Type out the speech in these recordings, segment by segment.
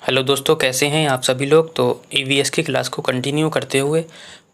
Hello दोस्तों, कैसे हैं आप सभी लोग। तो ईवीएस की क्लास को कंटिन्यू करते हुए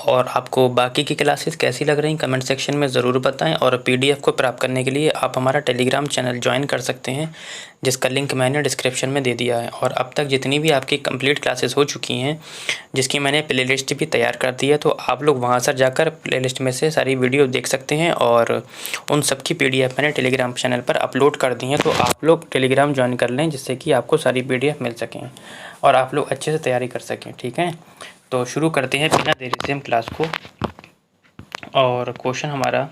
और आपको बाकी की क्लासेस कैसी लग रही कमेंट सेक्शन में ज़रूर बताएं। और पीडीएफ को प्राप्त करने के लिए आप हमारा टेलीग्राम चैनल ज्वाइन कर सकते हैं, जिसका लिंक मैंने डिस्क्रिप्शन में दे दिया है। और अब तक जितनी भी आपकी कंप्लीट क्लासेस हो चुकी हैं, जिसकी मैंने प्लेलिस्ट भी तैयार कर दी है, तो आप लोग वहाँ से जाकर प्लेलिस्ट में से सारी वीडियो देख सकते हैं। और उन सब की पीडीएफ मैंने टेलीग्राम चैनल पर अपलोड कर दी हैं, तो आप लोग टेलीग्राम ज्वाइन कर लें, जिससे कि आपको सारी पीडीएफ मिल सकें और आप लोग अच्छे से तैयारी कर सकें। ठीक है, तो शुरू करते हैं बिना देरी से हम क्लास को। और क्वेश्चन हमारा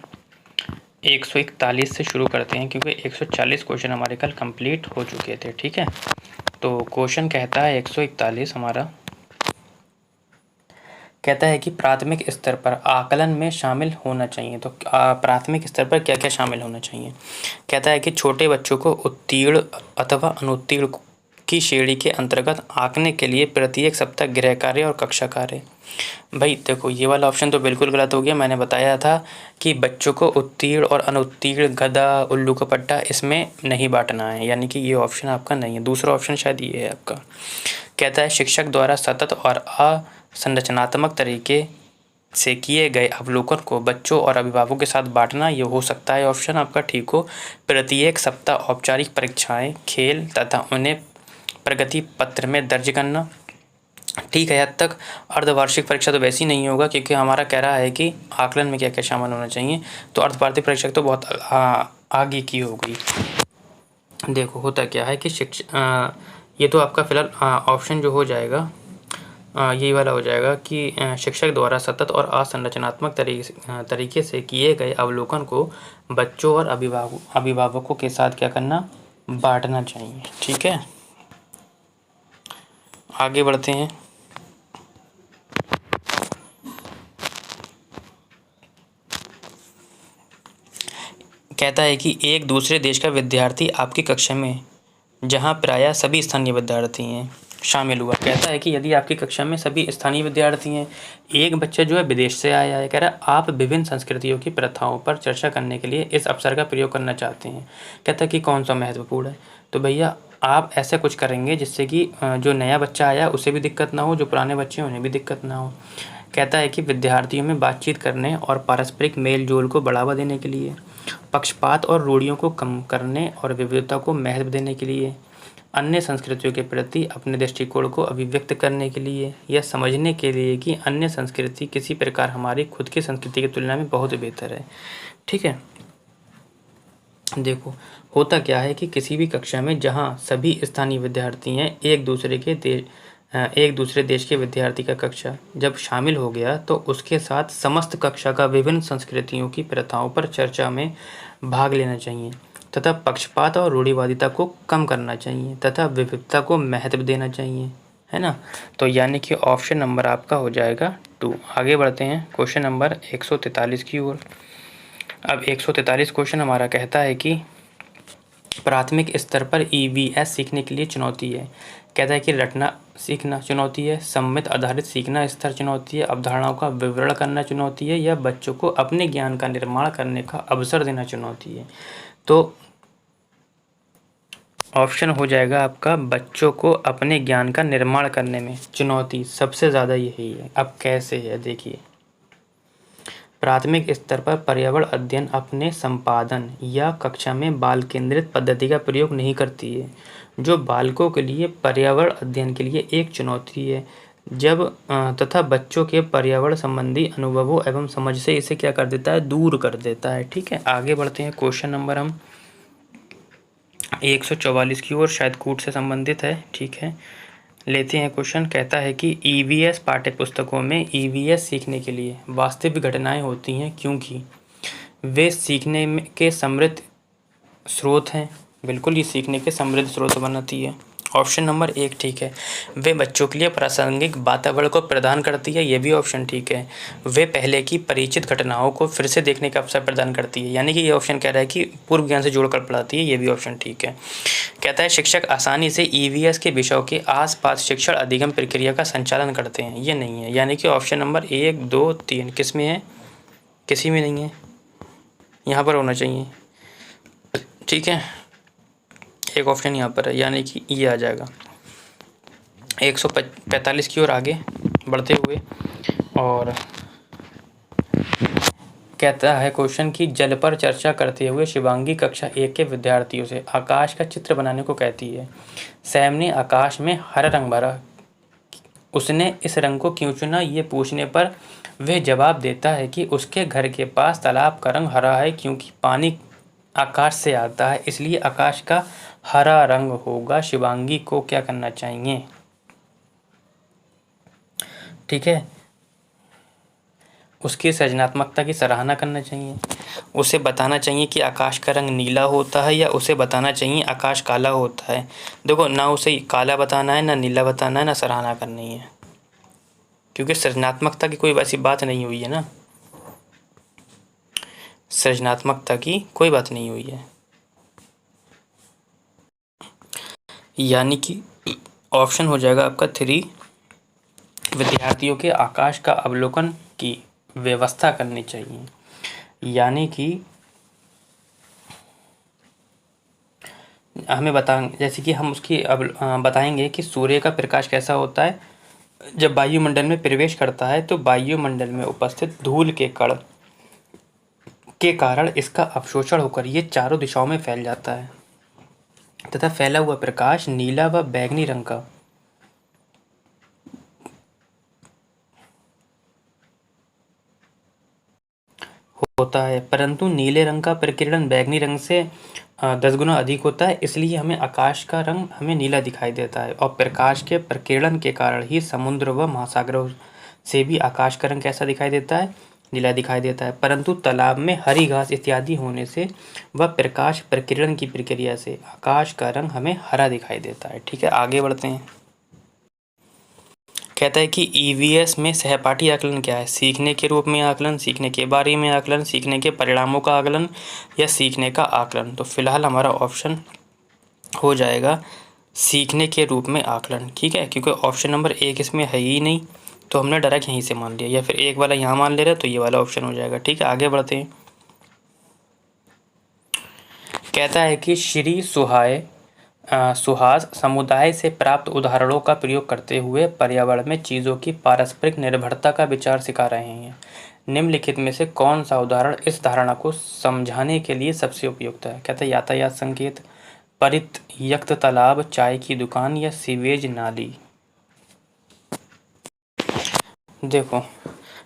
141 से शुरू करते हैं, क्योंकि 140 क्वेश्चन हमारे कल कंप्लीट हो चुके थे। ठीक है, तो क्वेश्चन कहता है 141 हमारा कहता है कि प्राथमिक स्तर पर आकलन में शामिल होना चाहिए। तो प्राथमिक स्तर पर क्या क्या शामिल होना चाहिए। कहता है कि छोटे बच्चों को उत्तीर्ण अथवा अनुत्तीर्ण की श्रेणी के अंतर्गत आंकने के लिए प्रत्येक सप्ताह गृह कार्य और कक्षा कार्य। भाई देखो, ये वाला ऑप्शन तो बिल्कुल गलत हो गया। मैंने बताया था कि बच्चों को उत्तीर्ण और अनुत्तीर्ण, गधा, उल्लू का पट्टा इसमें नहीं बांटना है, यानी कि ये ऑप्शन आपका नहीं है। दूसरा ऑप्शन शायद ये है आपका। कहता है शिक्षक द्वारा सतत और असंरचनात्मक तरीके से किए गए अवलोकन को बच्चों और अभिभावकों के साथ बांटना, ये हो सकता है ऑप्शन आपका ठीक हो। प्रत्येक सप्ताह औपचारिक परीक्षाएं, खेल तथा उन्हें प्रगति पत्र में दर्ज करना, ठीक है हद तक। अर्धवार्षिक परीक्षा तो वैसी नहीं होगा, क्योंकि हमारा कह रहा है कि आकलन में क्या क्या शामिल होना चाहिए, तो अर्धवार्षिक परीक्षा तो बहुत आगे की हो गई। देखो होता क्या है कि ये तो आपका फिलहाल ऑप्शन जो हो जाएगा यही वाला हो जाएगा कि शिक्षक द्वारा सतत और असंरचनात्मक तरीके से किए गए अवलोकन को बच्चों और अभिभावकों के साथ क्या करना, बांटना चाहिए। ठीक है, आगे बढ़ते हैं। कहता है कि एक दूसरे देश का विद्यार्थी आपकी कक्षा में, जहां प्रायः सभी स्थानीय विद्यार्थी हैं, शामिल हुआ। कहता है कि यदि आपकी कक्षा में सभी स्थानीय विद्यार्थी हैं, एक बच्चा जो है विदेश से आया है, कह रहा है आप विभिन्न संस्कृतियों की प्रथाओं पर चर्चा करने के लिए इस अवसर का प्रयोग करना चाहते हैं। कहता है कि कौन सा महत्वपूर्ण है। तो भैया आप ऐसा कुछ करेंगे जिससे कि जो नया बच्चा आया उसे भी दिक्कत ना हो, जो पुराने बच्चे हैं उन्हें भी दिक्कत ना हो। कहता है कि विद्यार्थियों में बातचीत करने और पारस्परिक मेल जोल को बढ़ावा देने के लिए, पक्षपात और रूढ़ियों को कम करने और विविधता को महत्व देने के लिए, अन्य संस्कृतियों के प्रति अपने दृष्टिकोण को अभिव्यक्त करने के लिए, या समझने के लिए कि अन्य संस्कृति किसी प्रकार हमारी खुद की संस्कृति की तुलना में बहुत बेहतर है। ठीक है, देखो होता क्या है कि किसी भी कक्षा में जहाँ सभी स्थानीय विद्यार्थी हैं, एक दूसरे देश के विद्यार्थी का कक्षा जब शामिल हो गया, तो उसके साथ समस्त कक्षा का विभिन्न संस्कृतियों की प्रथाओं पर चर्चा में भाग लेना चाहिए तथा पक्षपात और रूढ़िवादिता को कम करना चाहिए तथा विविधता को महत्व देना चाहिए, है ना। तो यानी कि ऑप्शन नंबर आपका हो जाएगा 2। आगे बढ़ते हैं क्वेश्चन नंबर 143 की ओर। अब 143 क्वेश्चन हमारा कहता है कि प्राथमिक स्तर पर ईवीएस सीखने के लिए चुनौती है। कहता है कि रटना सीखना चुनौती है, सम्मित आधारित सीखना स्तर चुनौती है, अवधारणाओं का विवरण करना चुनौती है, या बच्चों को अपने ज्ञान का निर्माण करने का अवसर देना चुनौती है। तो ऑप्शन हो जाएगा आपका बच्चों को अपने ज्ञान का निर्माण करने में चुनौती सबसे ज़्यादा यही है। अब कैसे है देखिए, प्राथमिक स्तर पर पर्यावरण अध्ययन अपने संपादन या कक्षा में बाल केंद्रित पद्धति का प्रयोग नहीं करती है, जो बालकों के लिए पर्यावरण अध्ययन के लिए एक चुनौती है। जब तथा बच्चों के पर्यावरण संबंधी अनुभवों एवं समझ से इसे क्या कर देता है, दूर कर देता है। ठीक है, आगे बढ़ते हैं। क्वेश्चन नंबर हम 144 की ओर, शायद कूट से संबंधित है। ठीक है, लेते हैं क्वेश्चन। कहता है कि ईवीएस पाठ्य पुस्तकों में ईवीएस सीखने के लिए वास्तविक घटनाएं होती हैं, क्योंकि वे सीखने के समृद्ध स्रोत हैं। बिल्कुल, ये सीखने के समृद्ध स्रोत बनाती है। ऑप्शन नंबर 1 ठीक है। वे बच्चों के लिए प्रासंगिक वातावरण को प्रदान करती है, ये भी ऑप्शन ठीक है। वे पहले की परिचित घटनाओं को फिर से देखने का अवसर प्रदान करती है, यानी कि ये ऑप्शन कह रहा है कि पूर्व ज्ञान से जोड़कर पढ़ाती है, ये भी ऑप्शन ठीक है। कहता है शिक्षक आसानी से ईवीएस के विषयों के आसपास शिक्षण अधिगम प्रक्रिया का संचालन करते हैं, ये नहीं है। यानी कि ऑप्शन नंबर 1, 2, 3 किस में है, किसी में नहीं है, यहाँ पर होना चाहिए। ठीक है, एक ऑप्शन यहाँ पर है, यानी कि ये आ जाएगा। 145 की ओर आगे बढ़ते हुए, और कहता है क्वेश्चन कि जल पर चर्चा करते हुए शिवांगी कक्षा 1 के विद्यार्थियों से आकाश का चित्र बनाने को कहती है। सैम ने आकाश में हरा रंग भरा, उसने इस रंग को क्यों चुना, ये पूछने पर वह जवाब देता है कि उसके घर के पास तालाब का रंग हरा है, क्योंकि पानी आकाश से आता है, इसलिए आकाश का हरा रंग होगा। शिवांगी को क्या करना चाहिए? ठीक है, उसकी सृजनात्मकता की सराहना करना चाहिए, उसे बताना चाहिए कि आकाश का रंग नीला होता है, या उसे बताना चाहिए आकाश काला होता है। देखो, ना उसे काला बताना है, ना नीला बताना है, ना सराहना करनी है, क्योंकि सृजनात्मकता की कोई वैसी बात नहीं हुई है ना, सृजनात्मकता की कोई बात नहीं हुई है। यानी कि ऑप्शन हो जाएगा आपका 3, विद्यार्थियों के आकाश का अवलोकन की व्यवस्था करनी चाहिए। यानी कि हमें जैसे कि हम उसकी अब बताएंगे कि सूर्य का प्रकाश कैसा होता है। जब वायुमंडल में प्रवेश करता है तो वायुमंडल में उपस्थित धूल के कण के कारण इसका अवशोषण होकर ये चारों दिशाओं में फैल जाता है, तथा फैला हुआ प्रकाश नीला व बैंगनी रंग का होता है, परंतु नीले रंग का प्रकीर्णन बैंगनी रंग से 10 गुना अधिक होता है, इसलिए हमें आकाश का रंग हमें नीला दिखाई देता है। और प्रकाश के प्रकीर्णन के कारण ही समुद्र व महासागरों से भी आकाश का रंग कैसा दिखाई देता है? नीला दिखाई देता है। परंतु तालाब में हरी घास इत्यादि होने से व प्रकाश प्रकीर्णन की प्रक्रिया से आकाश का रंग हमें हरा दिखाई देता है। ठीक है, आगे बढ़ते हैं। कहता है कि ईवीएस में सहपाठी आकलन क्या है? सीखने के रूप में आकलन, सीखने के बारे में आकलन, सीखने के परिणामों का आकलन, या सीखने का आकलन। तो फिलहाल हमारा ऑप्शन हो जाएगा सीखने के रूप में आकलन। ठीक है, क्योंकि ऑप्शन नंबर 1 इसमें है ही नहीं, तो हमने डायरेक्ट यहीं से मान लिया, या फिर एक वाला यहाँ मान ले रहे तो ये वाला ऑप्शन हो जाएगा। ठीक है, आगे बढ़ते हैं। कहता है कि श्री सुहास समुदाय से प्राप्त उदाहरणों का प्रयोग करते हुए पर्यावरण में चीज़ों की पारस्परिक निर्भरता का विचार सिखा रहे हैं। निम्नलिखित में से कौन सा उदाहरण इस धारणा को समझाने के लिए सबसे उपयुक्त है? कहता है यातायात संकेत, परित्यक्त तालाब, चाय की दुकान, या सीवेज नाली। देखो,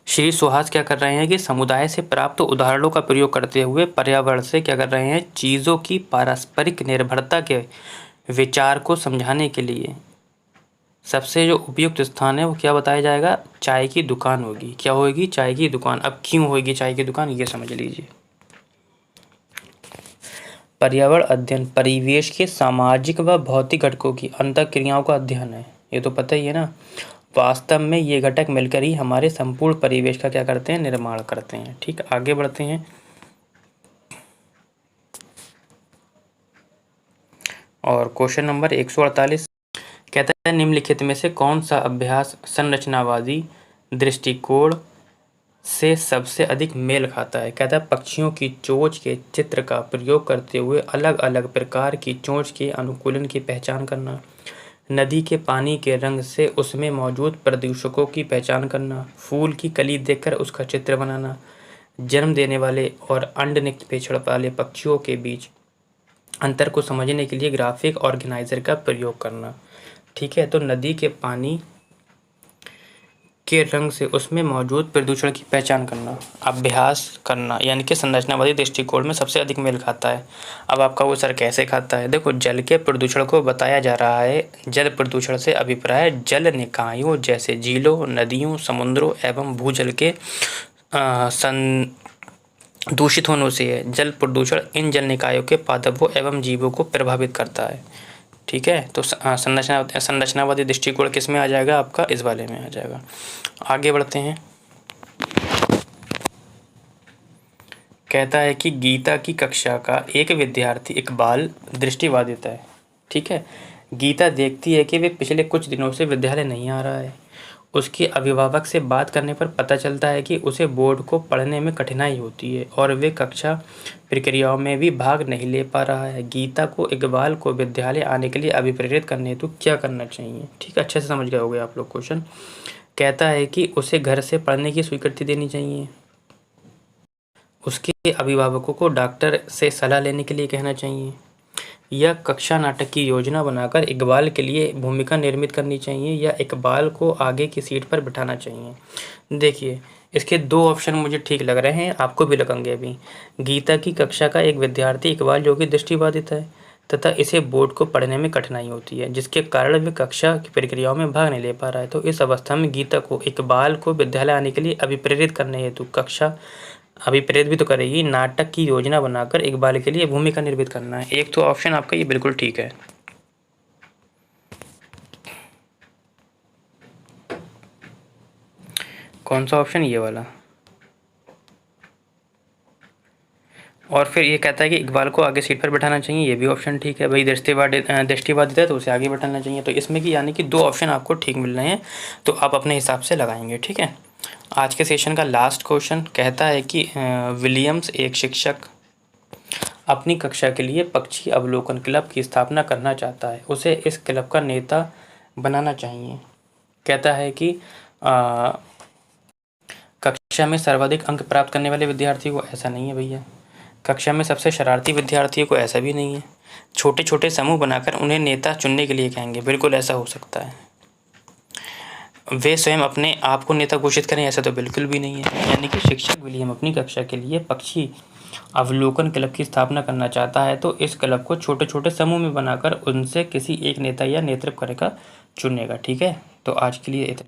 श्री सुहास क्या कर रहे हैं कि समुदाय से प्राप्त उदाहरणों का प्रयोग करते हुए पर्यावरण से क्या कर रहे हैं? चीज़ों की पारस्परिक निर्भरता के विचार को समझाने के लिए सबसे जो उपयुक्त स्थान है वो क्या बताया जाएगा? चाय की दुकान होगी। क्या होगी? चाय की दुकान। अब क्यों होगी चाय की दुकान, ये समझ लीजिए। पर्यावरण अध्ययन परिवेश के सामाजिक व भौतिक घटकों की अंतःक्रियाओं का अध्ययन है, ये तो पता ही है ना। वास्तव में ये घटक मिलकर ही हमारे संपूर्ण परिवेश का क्या करते हैं? निर्माण करते हैं। ठीक, आगे बढ़ते हैं। और क्वेश्चन नंबर 148 कहता है निम्नलिखित में से कौन सा अभ्यास संरचनावादी दृष्टिकोण से सबसे अधिक मेल खाता है? कहता है पक्षियों की चोंच के चित्र का प्रयोग करते हुए अलग अलग प्रकार की चोंच के अनुकूलन की पहचान करना, नदी के पानी के रंग से उसमें मौजूद प्रदूषकों की पहचान करना, फूल की कली देखकर उसका चित्र बनाना, जन्म देने वाले और अंडनिक्षेपण वाले पक्षियों के बीच अंतर को समझने के लिए ग्राफिक ऑर्गेनाइजर का प्रयोग करना। ठीक है, तो नदी के पानी के रंग से उसमें मौजूद प्रदूषण की पहचान करना, अभ्यास करना, यानी कि संरचनावादी दृष्टिकोण में सबसे अधिक मेल खाता है। अब आपका वो सर कैसे खाता है? देखो, जल के प्रदूषण को बताया जा रहा है। जल प्रदूषण से अभिप्राय जल निकायों जैसे झीलों, नदियों, समुद्रों एवं भूजल के दूषित होने से है। जल प्रदूषण इन जल निकायों के पादपों एवं जीवों को प्रभावित करता है। ठीक है, तो संरचनावादी दृष्टिकोण किस में आ जाएगा? आपका इस वाले में आ जाएगा। आगे बढ़ते हैं। कहता है कि गीता की कक्षा का एक विद्यार्थी इकबाल दृष्टिबाधित है। ठीक है, गीता देखती है कि वे पिछले कुछ दिनों से विद्यालय नहीं आ रहा है। उसके अभिभावक से बात करने पर पता चलता है कि उसे बोर्ड को पढ़ने में कठिनाई होती है और वे कक्षा प्रक्रियाओं में भी भाग नहीं ले पा रहा है। गीता को इकबाल को विद्यालय आने के लिए अभिप्रेरित करने हेतु क्या करना चाहिए? ठीक है, अच्छे से समझ गए होंगे आप लोग क्वेश्चन। कहता है कि उसे घर से पढ़ने की स्वीकृति देनी चाहिए, उसके अभिभावकों को डॉक्टर से सलाह लेने के लिए कहना चाहिए, या कक्षा नाटक की योजना बनाकर इकबाल के लिए भूमिका निर्मित करनी चाहिए, या इकबाल को आगे की सीट पर बिठाना चाहिए। देखिए, इसके दो ऑप्शन मुझे ठीक लग रहे हैं, आपको भी लगेंगे अभी। गीता की कक्षा का एक विद्यार्थी इकबाल जो कि दृष्टिबाधित है तथा इसे बोर्ड को पढ़ने में कठिनाई होती है, जिसके कारण वे कक्षा की प्रक्रियाओं में भाग नहीं ले पा रहा है। तो इस अवस्था में गीता को इकबाल को विद्यालय आने के लिए अभिप्रेरित करने हेतु कक्षा अभिप्रेरित भी तो करेगी, नाटक की योजना बनाकर इकबाल के लिए भूमिका निर्मित करना है। एक तो ऑप्शन आपका ये बिल्कुल ठीक है। कौन सा ऑप्शन? ये वाला। और फिर ये कहता है कि इकबाल को आगे सीट पर बैठाना चाहिए, ये भी ऑप्शन ठीक है। भाई दृष्टिबाधित है तो उसे आगे बैठाना चाहिए। तो इसमें कि यानी कि दो ऑप्शन आपको ठीक मिल रहे हैं, तो आप अपने हिसाब से लगाएंगे। ठीक है, आज के सेशन का लास्ट क्वेश्चन कहता है कि विलियम्स एक शिक्षक अपनी कक्षा के लिए पक्षी अवलोकन क्लब की स्थापना करना चाहता है, उसे इस क्लब का नेता बनाना चाहिए। कहता है कि कक्षा में सर्वाधिक अंक प्राप्त करने वाले विद्यार्थी को, ऐसा नहीं है भैया। कक्षा में सबसे शरारती विद्यार्थियों को, ऐसा भी नहीं है। छोटे छोटे समूह बनाकर उन्हें नेता चुनने के लिए कहेंगे, बिल्कुल ऐसा हो सकता है। वे स्वयं अपने आप को नेता घोषित करें, ऐसा तो बिल्कुल भी नहीं है। यानी कि शिक्षक विलियम अपनी कक्षा के लिए पक्षी अवलोकन क्लब की स्थापना करना चाहता है, तो इस क्लब को छोटे छोटे समूह में बनाकर उनसे किसी एक नेता या नेतृत्व करेगा चुनेगा। ठीक है, तो आज के लिए इतना।